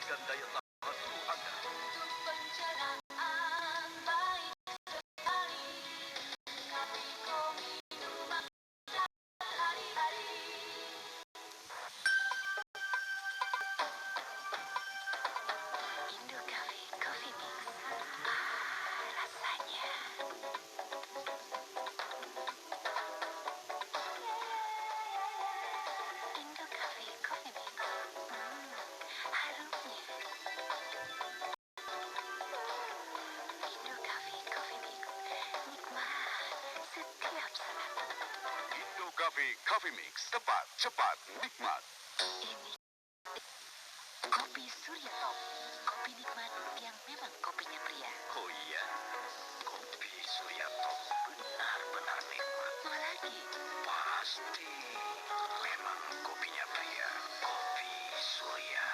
meningkatkan daya tahan tubuh Anda. Indo Coffee Coffee Mix. Rasanya. Indo Coffee Coffee Mix. Harumnya. Indo Coffee Coffee Mix. Nikmat setiap saat. Indo Coffee Coffee Mix. Tepat, cepat, nikmat. Ini kopi Surya Top. Kopi nikmat yang memang kopinya pria. Oh iya, kopi Surya Top benar-benar nikmat. Mau lagi? Pasti memang kopinya pria. Kopi Surya.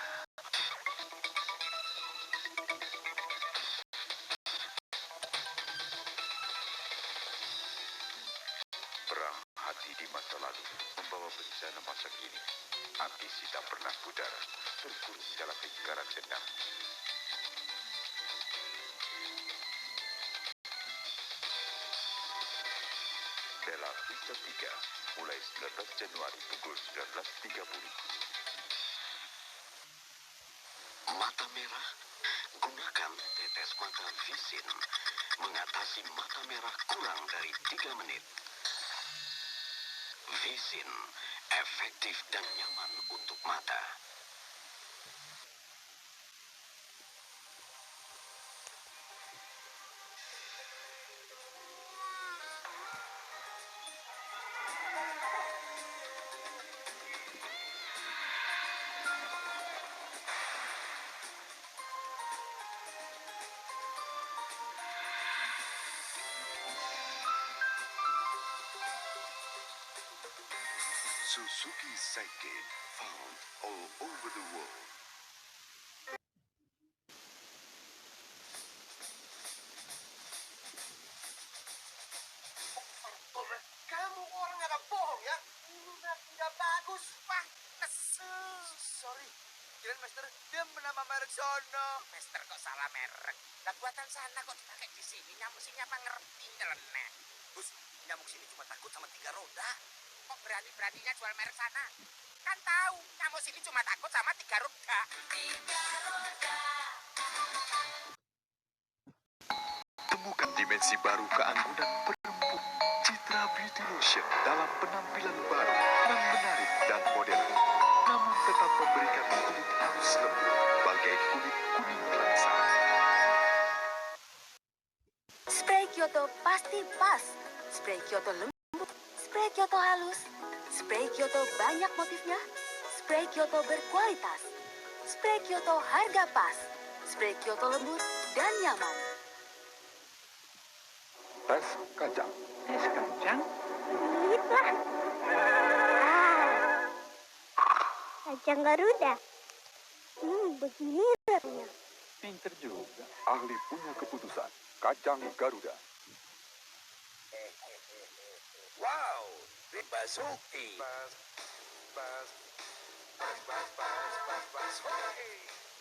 Perang hati di masa lalu membawa bencana masa kini. Ambisi tak pernah pudar, terkurung dalam lingkaran dendam. Bella Vista 3, mulai 19 Januari pukul 19.30. Mata merah, gunakan tetes mata Visin. Mengatasi mata merah kurang dari 3 menit. Visin, efektif dan nyaman untuk mata. Suzuki Sidekick, found all over the world. Kamu orang agak bohong ya? Nggak bagus, Pak. Kesel. Sorry. Kirain Master dia nama merek sono. Master kok salah merek? Lah buatan sana kok dipakai di sini. Nyamuk sini apa ngerti nyeleneh? Bus, nyamuk sini cuma takut sama 3 roda. Kok berani-beraninya jual merek sana? Kan tahu, nyamuk sini cuma takut sama 3 roda. 3 roda. Temukan dimensi baru keanggunan perempuan. Citra Beauty Lotion dalam penampilan baru yang menarik dan modern, namun tetap memberikan kulit halus lembut bagai kulit kuning langsa. Spray Kyoto pasti pas. Spray Kyoto lembut. Spray Kyoto halus. Spray Kyoto banyak motifnya. Spray Kyoto berkualitas. Spray Kyoto harga pas. Spray Kyoto lembut dan nyaman. Es kacang. Es kacang? Kacang Garuda. Begini rasanya. Pinter juga. Ahli punya keputusan. Kacang Garuda. Wow, Basuki.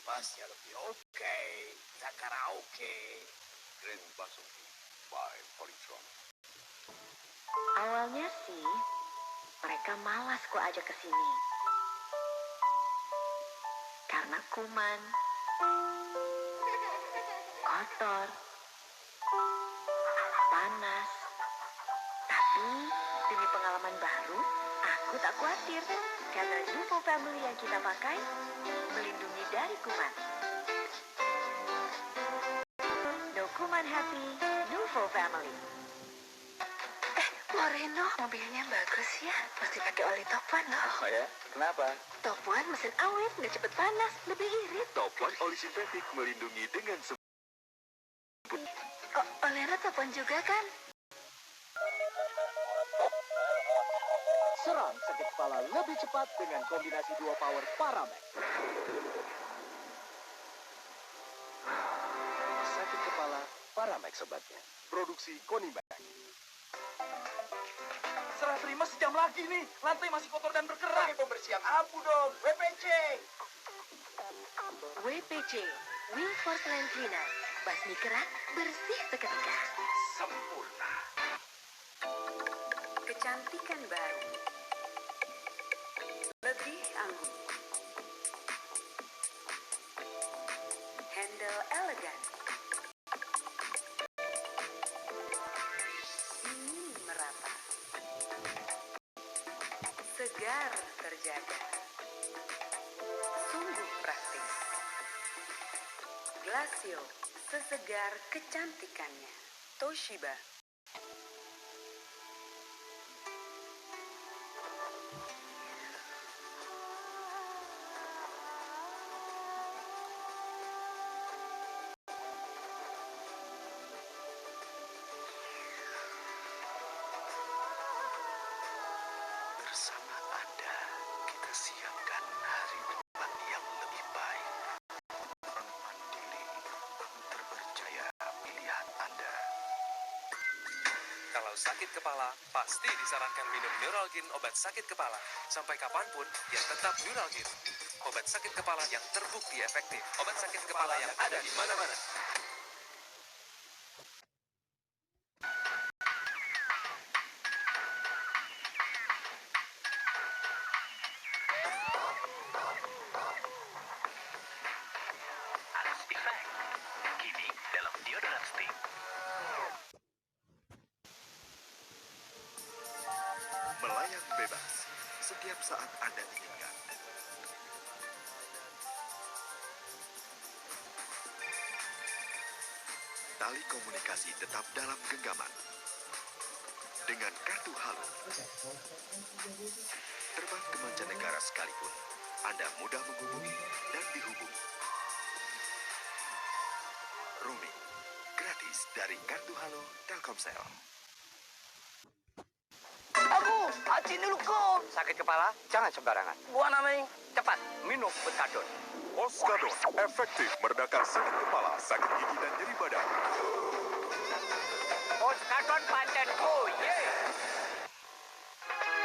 Pasnya lebih oke. Kita karaoke. Grand Basuki by Polytron. Awalnya sih, mereka malas ku ajak ke sini. Karena kuman, kotor, panas. Tapi demi pengalaman baru, aku tak khawatir. Karena Nuvo Family yang kita pakai melindungi dari kuman. No kuman happy, Nuvo Family. Moreno, mobilnya bagus ya. Mesti pakai oli Top One loh. Oh ya? Kenapa? Top One mesin awet, nggak cepet panas, lebih irit. Top One oli sintetik melindungi dengan Olera Top One juga kan? Serang sakit kepala lebih cepat dengan kombinasi 2 power Paramex. Sakit kepala Paramex obatnya. Produksi Konimax. Serah terima sejam lagi nih. Lantai masih kotor dan berkerak. Pakai pembersihan abu dong. WPC. WPC, Wing Porcelain Cleaner. Basmi kerak, bersih seketika. Sempurna. Kecantikan baru. Lebih anggun. Handle elegan. Dingin merata. Segar terjaga. Sungguh praktis. Glacio, sesegar kecantikannya. Toshiba. Bersama Anda, kita siapkan hari depan yang lebih baik. Orang mandiri, terpercaya pilihan Anda. Kalau sakit kepala, pasti disarankan minum Neuralgin obat sakit kepala. Sampai kapanpun, ya tetap Neuralgin. Obat sakit kepala yang terbukti efektif. Obat sakit kepala yang ada di mana-mana. Halus Effect. Kini dalam deodoran stick. Melayang bebas setiap saat Anda inginkan. Tali komunikasi tetap dalam genggaman. Dengan kartu Halo, terbang ke mancanegara sekalipun, Anda mudah menghubungi dan dihubungi. Roaming gratis dari kartu Halo Telkomsel. Aku, acin dulu kok. Sakit kepala? Jangan sembarangan. Buah namanya. Cepat, minum Betadon. Oskadon efektif meredakan sakit kepala, sakit gigi dan nyeri badan. Oskadon pancen cool.